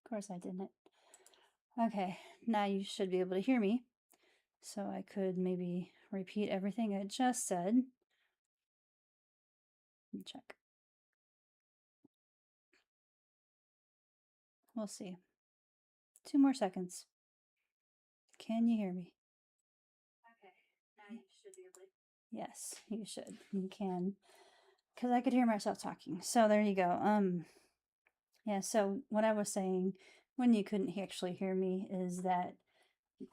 Of course I didn't. Okay, now you should be able to hear me. So I could maybe repeat everything I just said. Check. We'll see. 2 more seconds. Can you hear me? Okay, now you should be able to. Yes, you should. You can. Because I could hear myself talking. So there you go. Yeah, so what I was saying when you couldn't actually hear me is that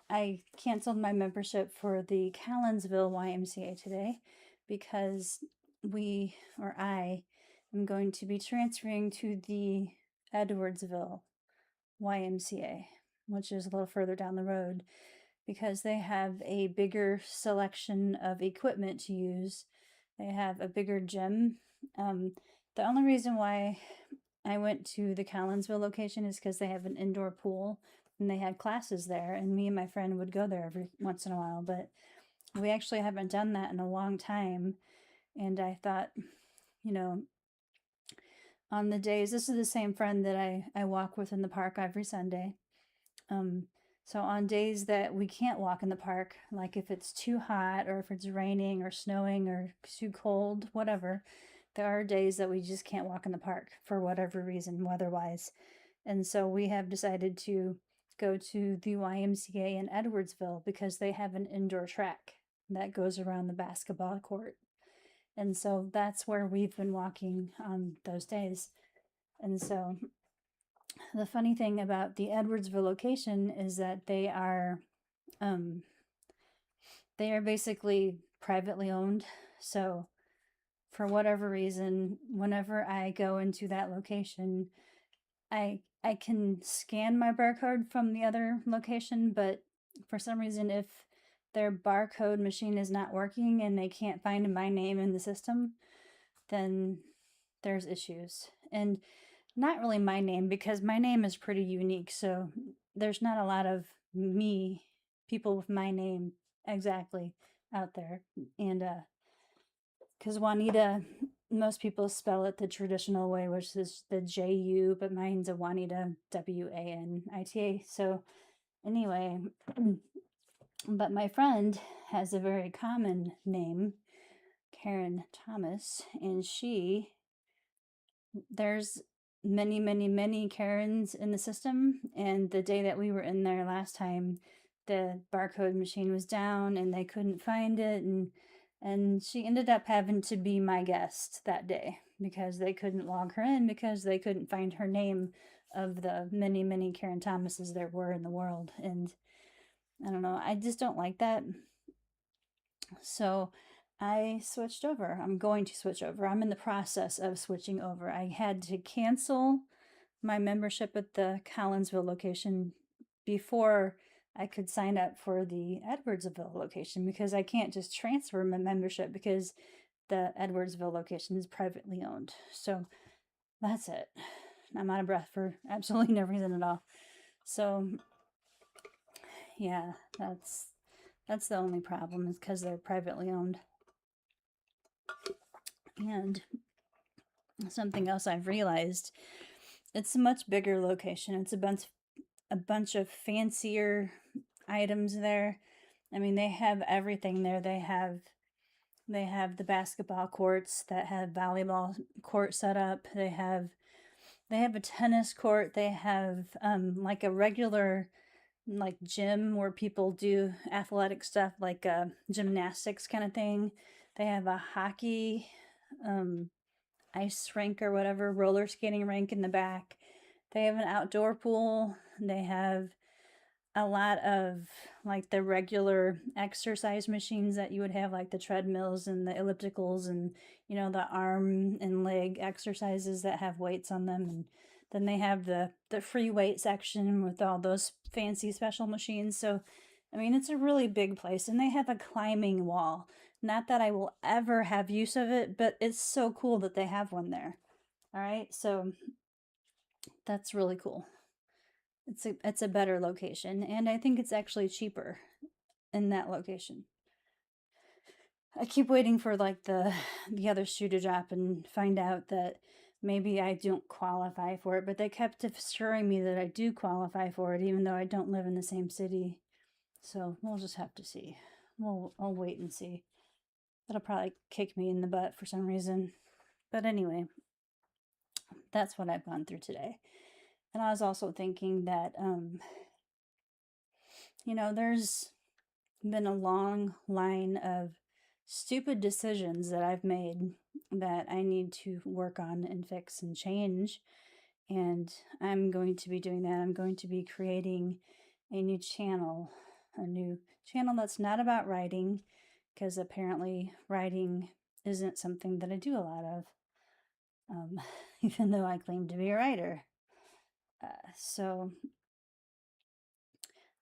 I canceled my membership for the Collinsville YMCA today because I am going to be transferring to the Edwardsville YMCA, which is a little further down the road, because they have a bigger selection of equipment to use. They have a bigger gym. The only reason why I went to the Collinsville location is because they have an indoor pool and they had classes there, and me and my friend would go there every once in a while, but we actually haven't done that in a long time. And I thought, you know, on the days, this is the same friend that I walk with in the park every Sunday. So on days that we can't walk in the park, like if it's too hot or if it's raining or snowing or too cold, whatever, there are days that we just can't walk in the park for whatever reason, weather-wise. And so we have decided to go to the YMCA in Edwardsville because they have an indoor track that goes around the basketball court. And so that's where we've been walking on those days. And so the funny thing about the Edwardsville location is that they are basically privately owned. So for whatever reason, whenever I go into that location, I can scan my barcode from the other location, but for some reason, if their barcode machine is not working and they can't find my name in the system, then there's issues. And not really my name, because my name is pretty unique. So there's not a lot of people with my name exactly out there. And because Juanita, most people spell it the traditional way, which is the J-U, but mine's a Juanita, W-A-N-I-T-A. So anyway, but my friend has a very common name, Karen Thomas, and there's many Karens in the system. And the day that we were in there last time, the barcode machine was down and they couldn't find it. And she ended up having to be my guest that day because they couldn't log her in because they couldn't find her name of the many Karen Thomases there were in the world. And I don't know, I just don't like that. So I switched over. I'm going to switch over. I'm in the process of switching over. I had to cancel my membership at the Collinsville location before I could sign up for the Edwardsville location, because I can't just transfer my membership because the Edwardsville location is privately owned. So that's it. I'm out of breath for absolutely no reason at all. So yeah, that's the only problem, is because they're privately owned. And something else I've realized, it's a much bigger location. It's a bunch of fancier items there. I mean, they have everything there. They have the basketball courts that have volleyball court set up. They have a tennis court. They have like a regular like gym where people do athletic stuff, like gymnastics kind of thing. They have a hockey ice rink or whatever, roller skating rink in the back. They have an outdoor pool. They have a lot of like the regular exercise machines that you would have, like the treadmills and the ellipticals and, you know, the arm and leg exercises that have weights on them. And then they have the free weight section with all those fancy special machines. So, I mean, it's a really big place, and they have a climbing wall. Not that I will ever have use of it, but it's so cool that they have one there. All right, so that's really cool. It's a better location, and I think it's actually cheaper in that location. I keep waiting for like the other shoe to drop and find out that maybe I don't qualify for it, but they kept assuring me that I do qualify for it, even though I don't live in the same city. So we'll just have to see. I'll wait and see. That'll probably kick me in the butt for some reason. But anyway, that's what I've gone through today. And I was also thinking that, there's been a long line of stupid decisions that I've made that I need to work on and fix and change. And I'm going to be doing that. I'm going to be creating a new channel that's not about writing, because apparently writing isn't something that I do a lot of, even though I claim to be a writer. So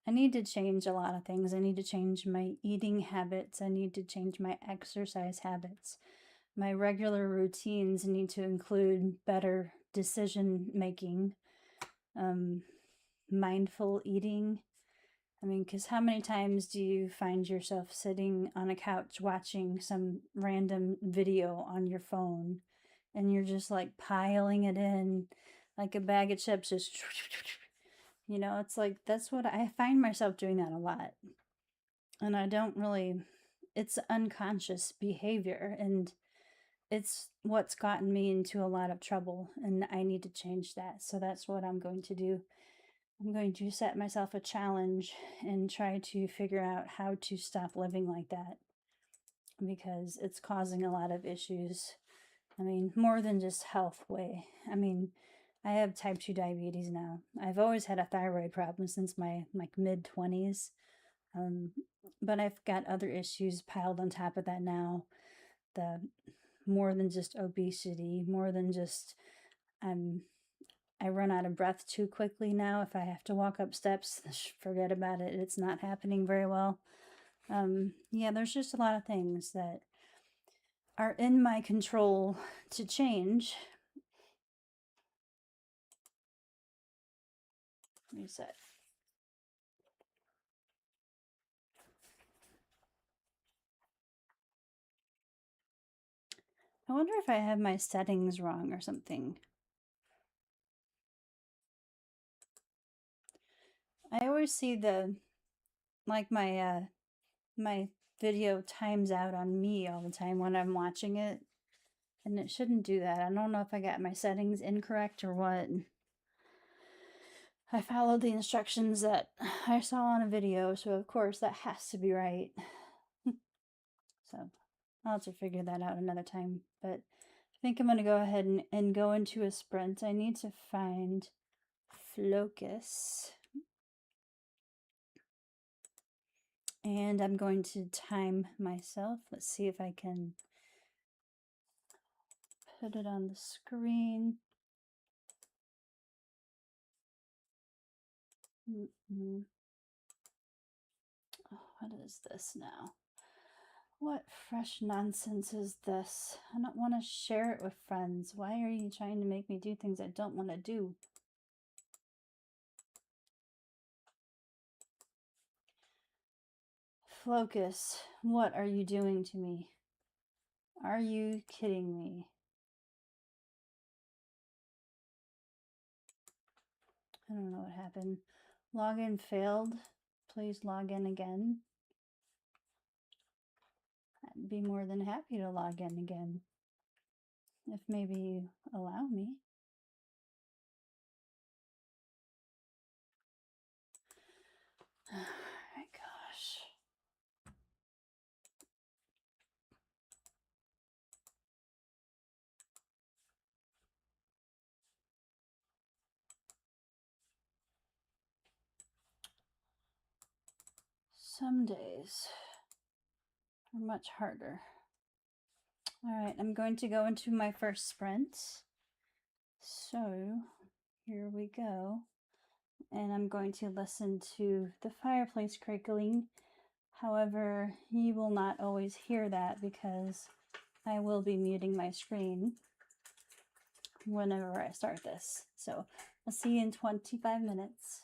I need to change a lot of things. I need to change my eating habits. I need to change my exercise habits. My regular routines need to include better decision making, mindful eating. I mean, because how many times do you find yourself sitting on a couch watching some random video on your phone and you're just like piling it in like a bag of chips, just, it's like that's what I find myself doing that a lot. And I don't really, it's unconscious behavior, and it's what's gotten me into a lot of trouble, and I need to change that. So that's what I'm going to do. I'm going to set myself a challenge and try to figure out how to stop living like that, because it's causing a lot of issues. I mean, more than just health way. I mean, I have type 2 diabetes now. I've always had a thyroid problem since my mid 20s. But I've got other issues piled on top of that now. The more than just obesity, more than just I run out of breath too quickly now. If I have to walk up steps, forget about it. It's not happening very well. There's just a lot of things that are in my control to change. Reset. I wonder if I have my settings wrong or something. I always see my video times out on me all the time when I'm watching it, and it shouldn't do that. I don't know if I got my settings incorrect or what. I followed the instructions that I saw on a video, so of course that has to be right. So I'll have to figure that out another time. But I think I'm going to go ahead and go into a sprint. I need to find focus. And I'm going to time myself. Let's see if I can put it on the screen. Oh, what is this now? What fresh nonsense is this? I don't want to share it with friends. Why are you trying to make me do things I don't want to do? Focus, what are you doing to me? Are you kidding me? I don't know what happened. Login failed. Please log in again. I'd be more than happy to log in again, if maybe you allow me. Oh my gosh. Some days are much harder. All right, I'm going to go into my first sprint. So here we go. And I'm going to listen to the fireplace crickling. However, you will not always hear that because I will be muting my screen whenever I start this. So I'll see you in 25 minutes.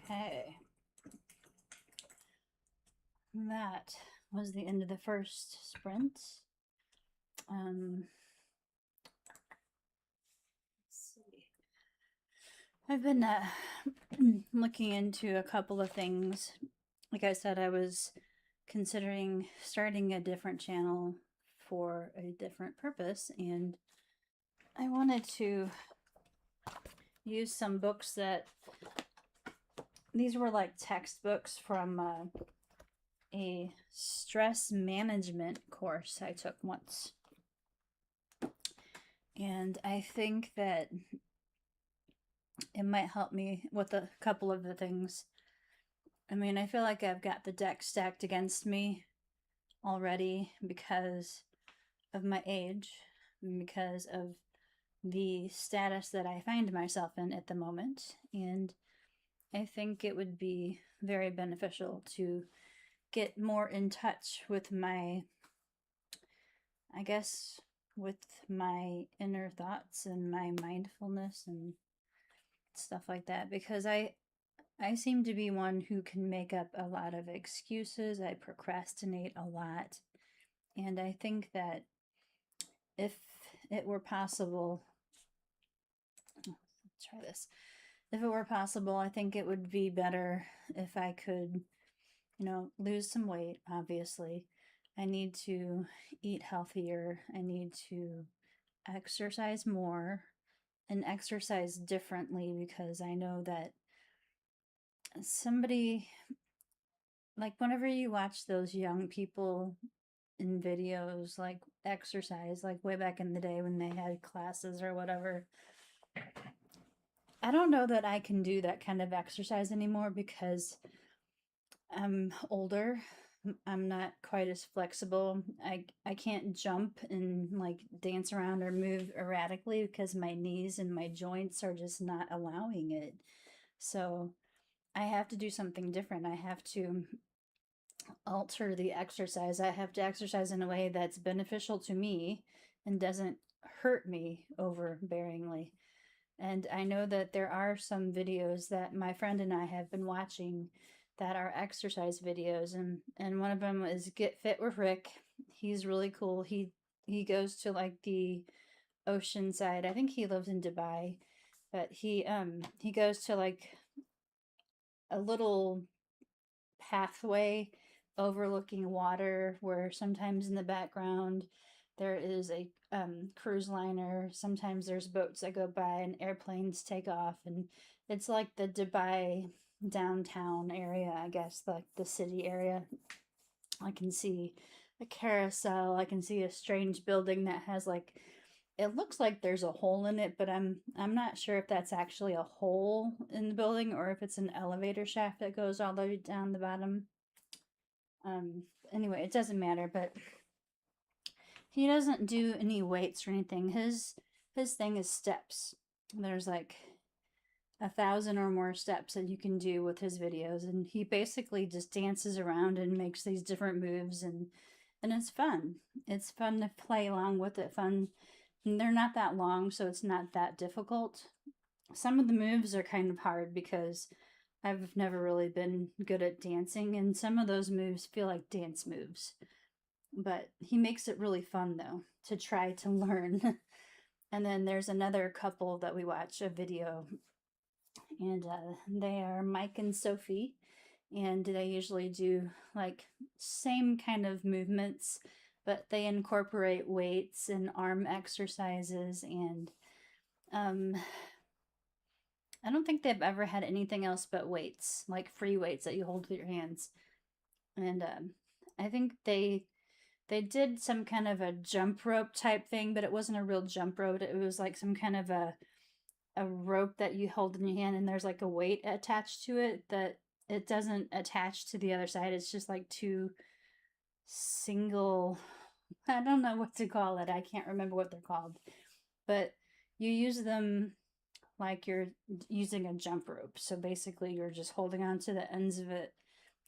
Okay. That was the end of the first sprint. Let's see. I've been looking into a couple of things. Like I said, I was considering starting a different channel for a different purpose, and I wanted to use some books that these were like textbooks from a stress management course I took once. And I think that it might help me with a couple of the things. I mean, I feel like I've got the deck stacked against me already because of my age, because of the status that I find myself in at the moment. And I think it would be very beneficial to get more in touch with my, I guess, with my inner thoughts and my mindfulness and stuff like that, because I seem to be one who can make up a lot of excuses. I procrastinate a lot. And I think that if it were possible, let's try this. If it were possible, I think it would be better if I could, lose some weight, obviously. I need to eat healthier. I need to exercise more and exercise differently, because I know that somebody, like whenever you watch those young people in videos like exercise, like way back in the day when they had classes or whatever, I don't know that I can do that kind of exercise anymore because I'm older. I'm not quite as flexible. I can't jump and like dance around or move erratically because my knees and my joints are just not allowing it. So I have to do something different. I have to alter the exercise. I have to exercise in a way that's beneficial to me and doesn't hurt me overbearingly. And I know that there are some videos that my friend and I have been watching that are exercise videos, and one of them is Get Fit with Rick. He's really cool. He goes to like the ocean side. I think he lives in Dubai, but he goes to like a little pathway overlooking water where sometimes in the background there is a cruise liner. Sometimes there's boats that go by and airplanes take off, and it's like the Dubai downtown area, I guess, like the city area. I can see a carousel. I can see a strange building that has like, it looks like there's a hole in it, but I'm not sure if that's actually a hole in the building or if it's an elevator shaft that goes all the way down the bottom. Anyway, it doesn't matter, but he doesn't do any weights or anything. His thing is steps. There's like 1,000 or more steps that you can do with his videos, and he basically just dances around and makes these different moves, and it's fun. It's fun to play along with it. Fun. And they're not that long, so it's not that difficult. Some of the moves are kind of hard because I've never really been good at dancing, and some of those moves feel like dance moves. But he makes it really fun, though, to try to learn. And then there's another couple that we watch a video, and they are Mike and Sophie, and they usually do like same kind of movements, but they incorporate weights and arm exercises, and I don't think they've ever had anything else but weights, like free weights that you hold with your hands. And I think they did some kind of a jump rope type thing, but it wasn't a real jump rope. It was like some kind of a rope that you hold in your hand, and there's like a weight attached to it that it doesn't attach to the other side. It's just like two single, I don't know what to call it. I can't remember what they're called. But you use them like you're using a jump rope. So basically you're just holding on to the ends of it,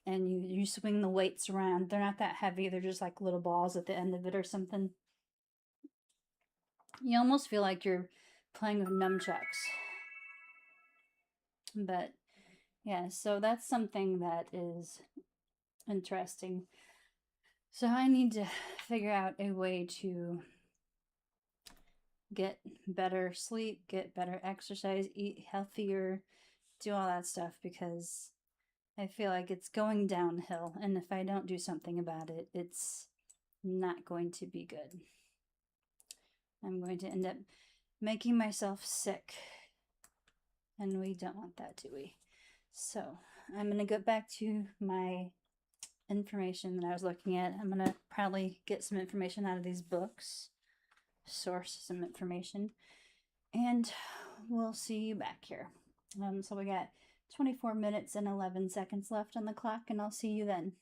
and you swing the weights around. They're not that heavy. They're just like little balls at the end of it or something. You almost feel like you're playing with nunchucks. But Yeah, so that's something that is interesting. So I need to figure out a way to get better sleep, get better exercise, eat healthier, do all that stuff because I feel like it's going downhill. And if I don't do something about it, it's not going to be good. I'm going to end up making myself sick. And we don't want that, do we? So I'm going to go back to my information that I was looking at. I'm going to probably get some information out of these books, source some information, and we'll see you back here. So we got 24 minutes and 11 seconds left on the clock, and I'll see you then.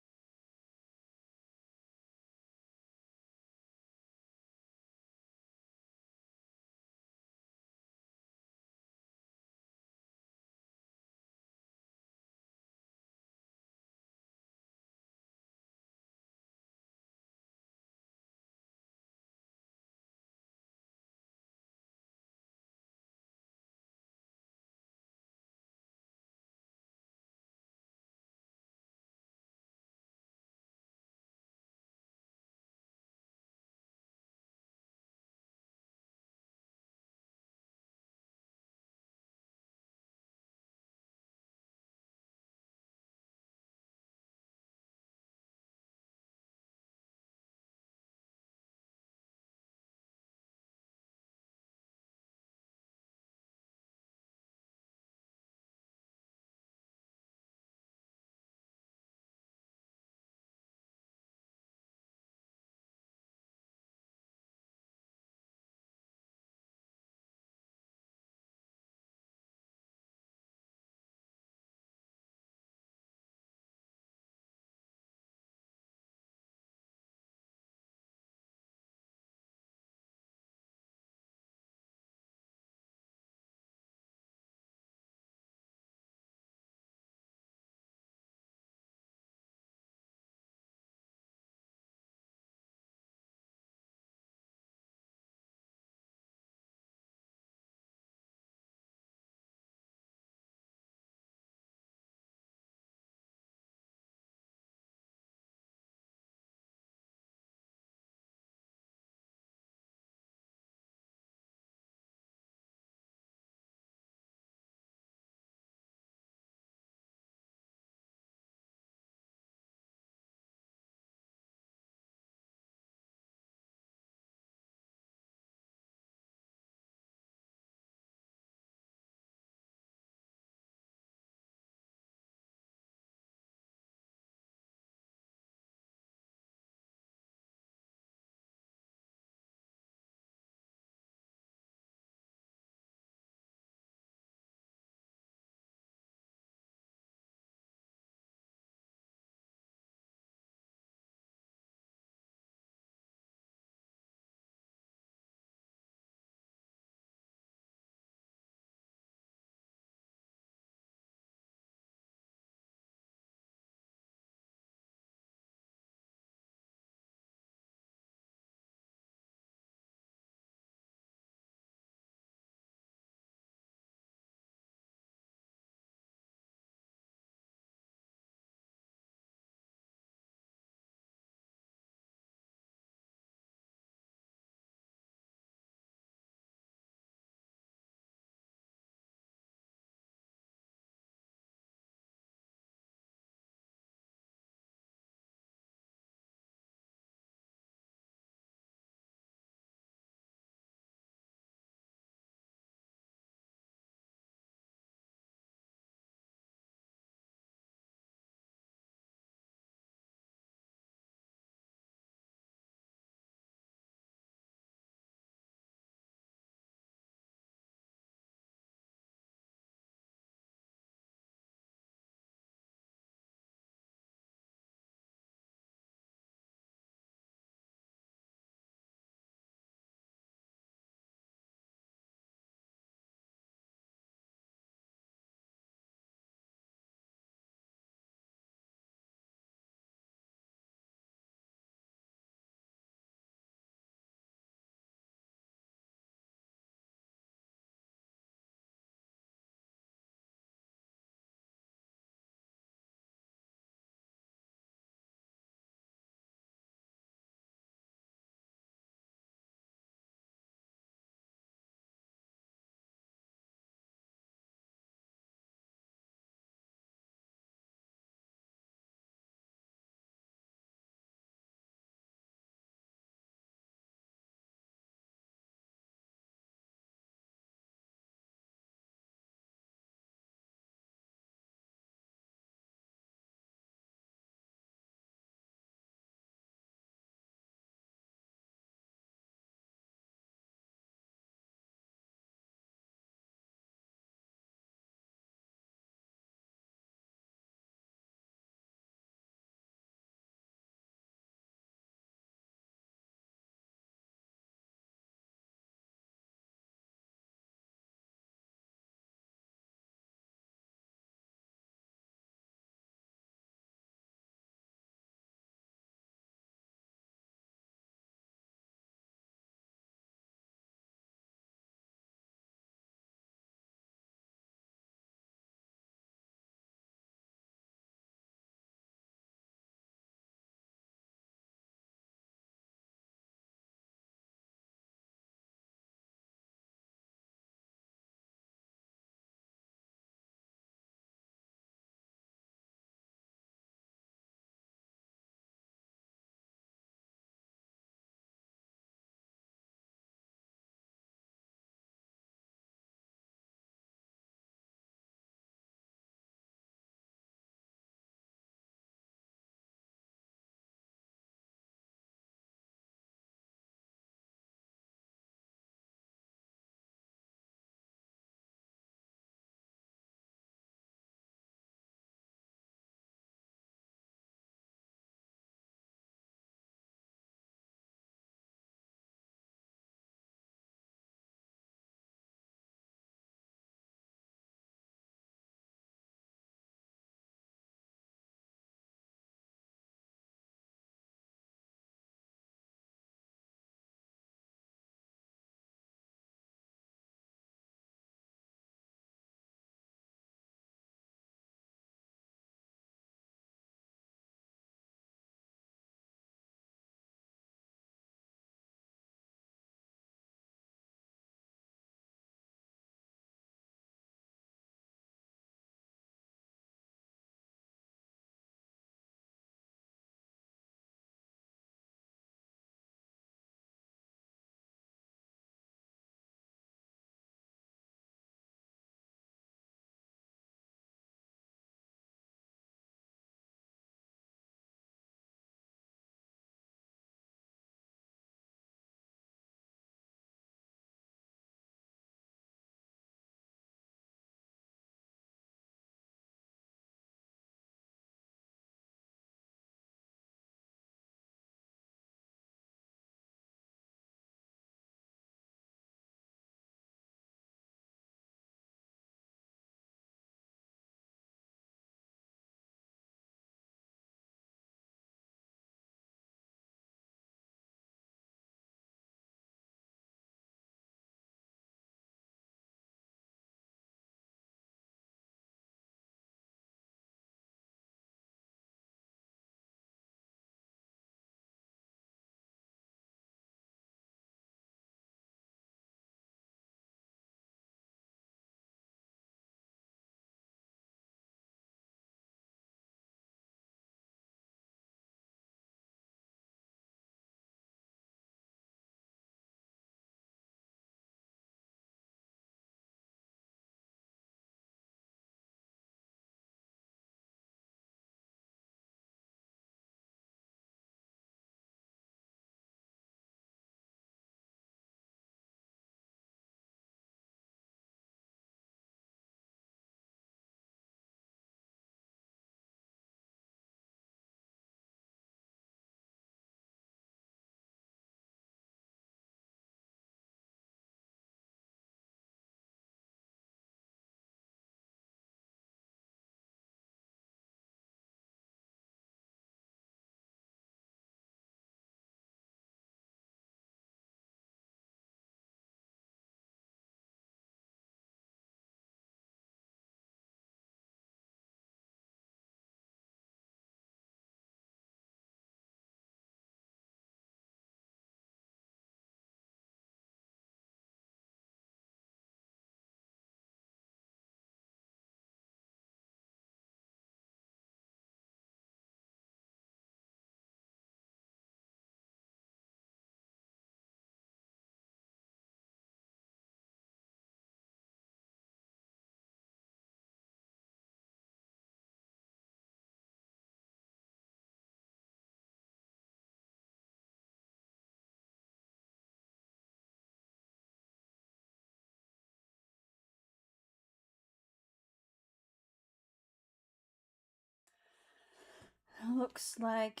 Looks like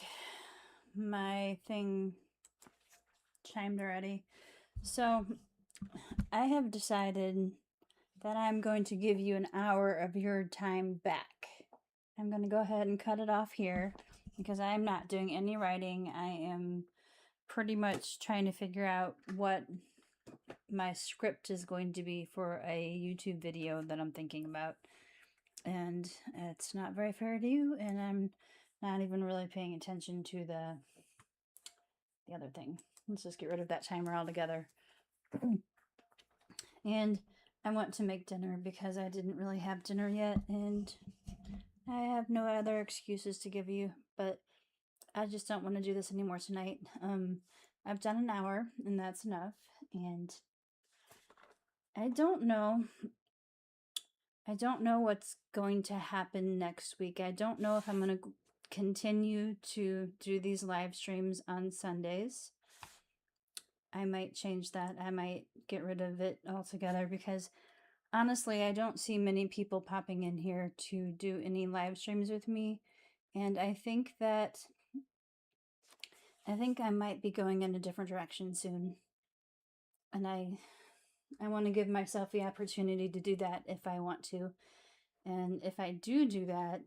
my thing chimed already. So I have decided that I'm going to give you an hour of your time back. I'm going to go ahead and cut it off here because I'm not doing any writing. I am pretty much trying to figure out what my script is going to be for a YouTube video that I'm thinking about. And it's not very fair to you, and I'm not even really paying attention to the other thing. Let's just get rid of that timer altogether. And I want to make dinner because I didn't really have dinner yet, and I have no other excuses to give you, but I just don't want to do this anymore tonight. I've done an hour, and that's enough, and I don't know what's going to happen next week. I don't know if I'm going to continue to do these live streams on Sundays. I might change that. I might get rid of it altogether because honestly, I don't see many people popping in here to do any live streams with me. And I think I might be going in a different direction soon. And I want to give myself the opportunity to do that if I want to. And if I do that,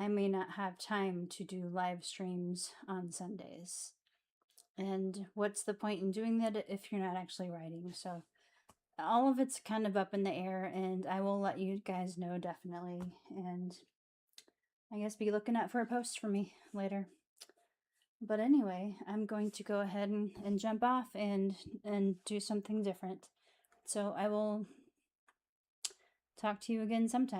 I may not have time to do live streams on Sundays. And what's the point in doing that if you're not actually writing? So all of it's kind of up in the air, and I will let you guys know definitely. And I guess be looking out for a post from me later. But anyway, I'm going to go ahead and jump off and do something different. So I will talk to you again sometime.